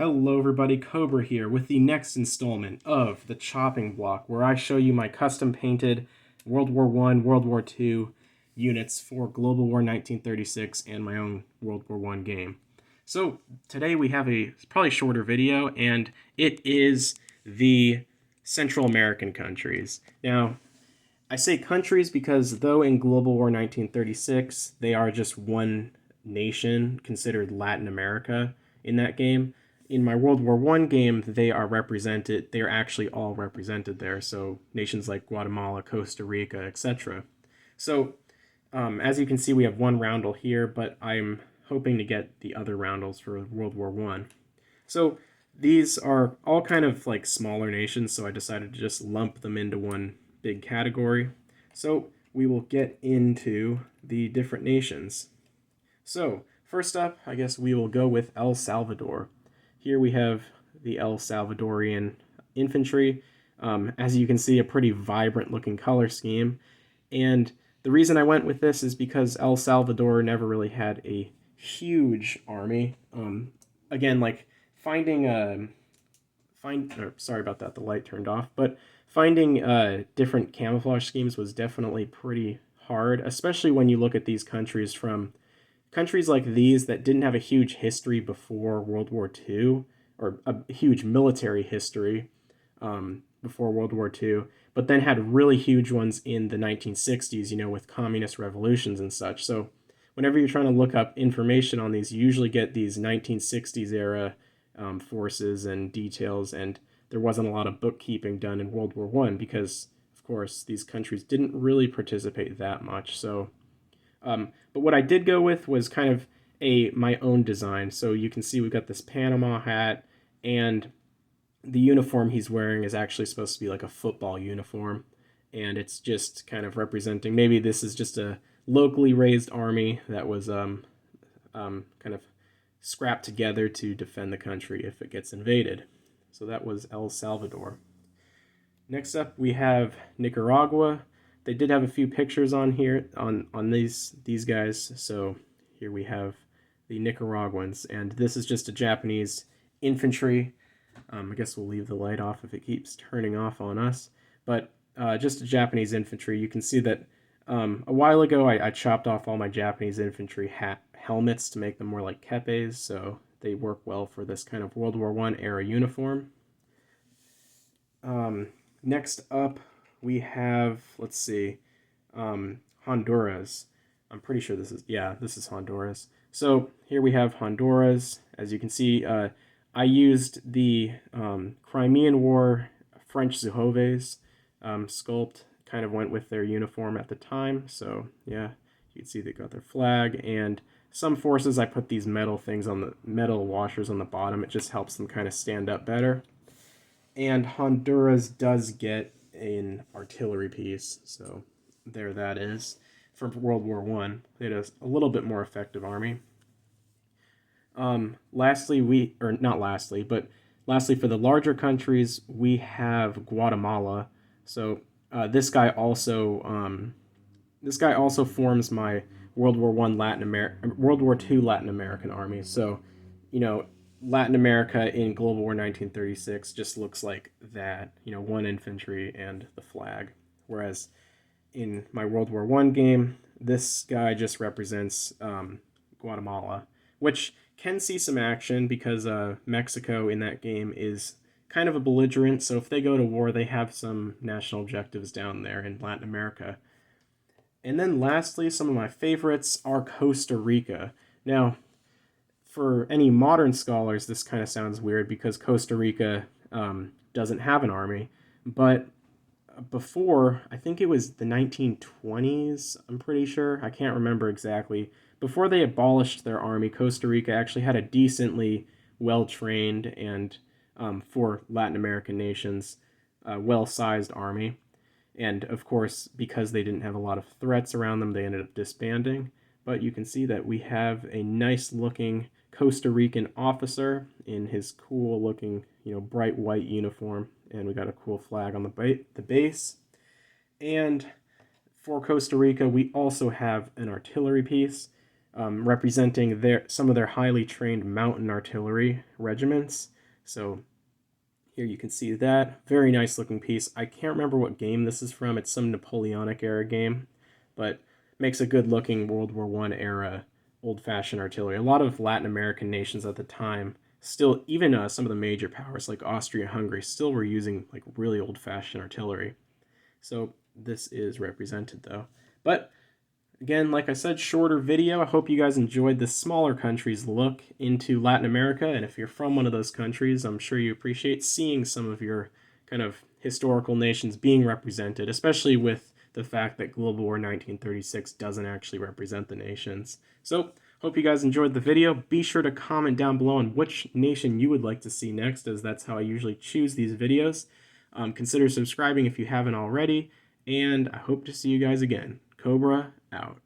Hello everybody, Cobra here with the next installment of the Chopping Block, where I show you my custom painted World War I, World War II units for Global War 1936 and my own World War I game. So today we have a probably shorter video, and it is the Central American countries. Now, I say countries because though in Global War 1936 they are just one nation considered Latin America in that game, in my World War I game they are represented. They are actually all represented there. So nations like Guatemala, Costa Rica, etc. So as you can see, we have one roundel here, but I'm hoping to get the other roundels for World War I. So these are all kind of like smaller nations, so I decided to just lump them into one big category. So we will get into the different nations. So first up, I guess we will go with El Salvador. Here we have the El Salvadorian infantry. As you can see, a pretty vibrant looking color scheme. And the reason I went with this is because El Salvador never really had a huge army. Again, like finding sorry about that, the light turned off, but finding different camouflage schemes was definitely pretty hard, especially when you look at these countries from countries like these that didn't have a huge history before World War II, or a huge military history before World War II, but then had really huge ones in the 1960s, with communist revolutions and such. So whenever you're trying to look up information on these, you usually get these 1960s era forces and details, and there wasn't a lot of bookkeeping done in World War I because, of course, these countries didn't really participate that much. So but what I did go with was kind of my own design. So you can see we've got this Panama hat, and the uniform he's wearing is actually supposed to be like a football uniform, and it's just kind of representing, maybe this is just a locally raised army that was kind of scrapped together to defend the country if it gets invaded. So that was El Salvador. Next up we have Nicaragua. They did have a few pictures on here on these guys. So here we have the Nicaraguans, and this is just a Japanese infantry. I guess we'll leave the light off if it keeps turning off on us. But just a Japanese infantry. You can see that a while ago I chopped off all my Japanese infantry helmets to make them more like kepes, so they work well for this kind of World War I era uniform. Next up, we have, let's see, Honduras. I'm pretty sure this is Honduras. So here we have Honduras. As you can see, I used the Crimean War French Zouaves sculpt. Kind of went with their uniform at the time. So yeah, you can see they got their flag, and some forces I put these metal things on the metal washers on the bottom. It just helps them kind of stand up better. And Honduras does get an artillery piece, so there that is. For World War I, they had a little bit more effective army. Lastly, for the larger countries, we have Guatemala. So this guy also forms my World War II Latin American army. So, Latin America in Global War 1936 just looks like that, one infantry and the flag. Whereas in my World War I game, this guy just represents Guatemala, which can see some action because Mexico in that game is kind of a belligerent, so if they go to war, they have some national objectives down there in Latin America. And then lastly, some of my favorites are Costa Rica. Now, for any modern scholars, this kind of sounds weird because Costa Rica doesn't have an army, but before, I think it was the 1920s, I'm pretty sure, I can't remember exactly, before they abolished their army, Costa Rica actually had a decently well-trained and, for Latin American nations, well-sized army. And of course, because they didn't have a lot of threats around them, they ended up disbanding. But you can see that we have a nice looking Costa Rican officer in his cool looking, bright white uniform, and we got a cool flag on the base. And for Costa Rica, we also have an artillery piece. representing some of their highly trained mountain artillery regiments. So here you can see that. Very nice looking piece. I can't remember what game this is from. It's some Napoleonic era game, but makes a good looking World War I era old-fashioned artillery. A lot of Latin American nations at the time still, even some of the major powers like Austria-Hungary, still were using like really old-fashioned artillery. So this is represented though. But again, like I said, shorter video. I hope you guys enjoyed this smaller country's look into Latin America. And if you're from one of those countries, I'm sure you appreciate seeing some of your kind of historical nations being represented, especially with the fact that Global War 1936 doesn't actually represent the nations. So, hope you guys enjoyed the video. Be sure to comment down below on which nation you would like to see next, as that's how I usually choose these videos. Consider subscribing if you haven't already, and I hope to see you guys again. Cobra out.